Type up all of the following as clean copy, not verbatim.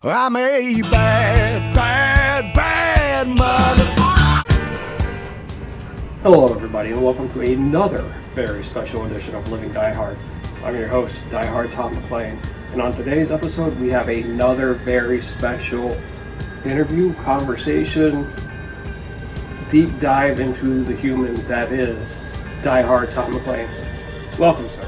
I'm a bad motherfucker. Hello everybody and welcome to another very special edition of Living Die Hard. I'm your host, Die Hard Tom McClane, and on today's episode we have another very special interview, conversation, deep dive into the human that is Die Hard Tom McClane. Welcome, sir.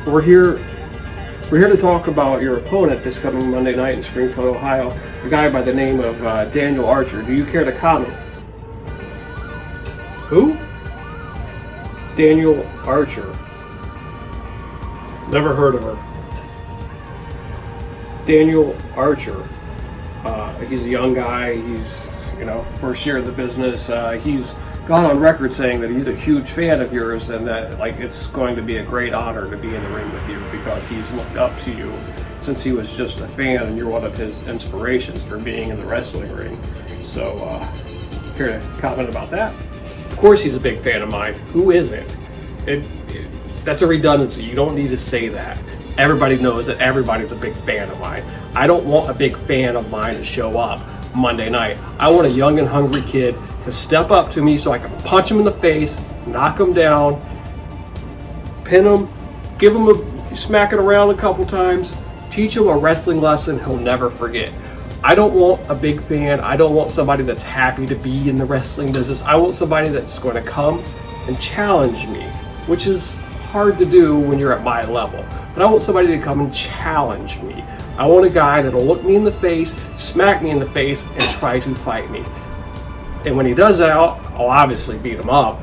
We're here to talk about your opponent this coming Monday night in Springfield, Ohio, a guy by the name of Daniel Archer. Do you care to comment? Who? Daniel Archer. Never heard of her. Daniel Archer. He's a young guy. He's, first year in the business. He's gone on record saying that he's a huge fan of yours and that it's going to be a great honor to be in the ring with you because he's looked up to you since he was just a fan and you're one of his inspirations for being in the wrestling ring. So, care to comment about that? Of course he's a big fan of mine. Who isn't? That's a redundancy. You don't need to say that. Everybody knows that everybody's a big fan of mine. I don't want a big fan of mine to show up Monday night. I want a young and hungry kid to step up to me so I can punch him in the face, knock him down, pin him, give him smack it around a couple times, teach him a wrestling lesson he'll never forget. I don't want a big fan. I don't want somebody that's happy to be in the wrestling business. I want somebody that's going to come and challenge me, which is hard to do when you're at my level. But I want somebody to come and challenge me. I want a guy that'll look me in the face, smack me in the face, and try to fight me. And when he does that, I'll obviously beat him up.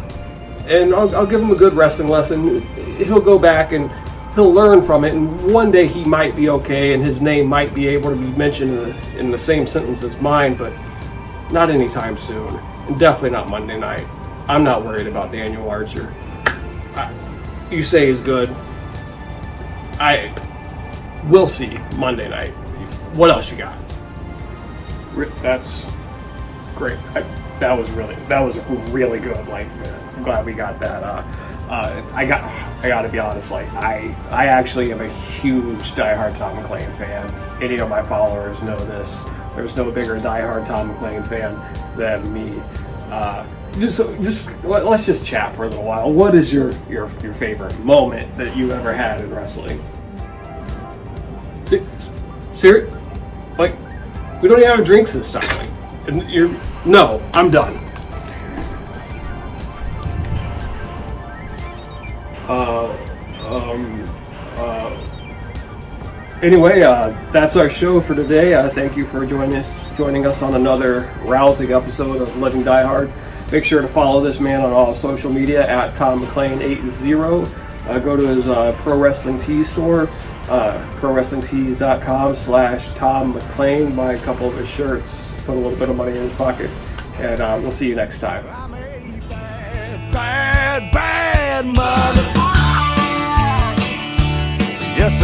And I'll give him a good wrestling lesson. He'll go back and he'll learn from it. And one day he might be okay and his name might be able to be mentioned in the same sentence as mine, but not anytime soon. And definitely not Monday night. I'm not worried about Daniel Archer. You say he's good. We'll see Monday night. What else you got? That's great. That was really good. I'm glad we got that. I got to be honest. I actually am a huge Die Hard Tom McClane fan. Any of my followers know this. There's no bigger Die Hard Tom McClane fan than me. Let's just chat for a little while. What is your favorite moment that you ever had in wrestling? Serious? We don't even have drinks this time. No, I'm done. Anyway, that's our show for today. Thank you for joining us on another rousing episode of Living Die Hard. Make sure to follow this man on all social media at Tom McClane80. Go to his Pro Wrestling Tees store, prowrestlingtees.com/Tom McClane. Buy a couple of his shirts, put a little bit of money in his pocket, and we'll see you next time. I'm a bad motherfucker. Yes,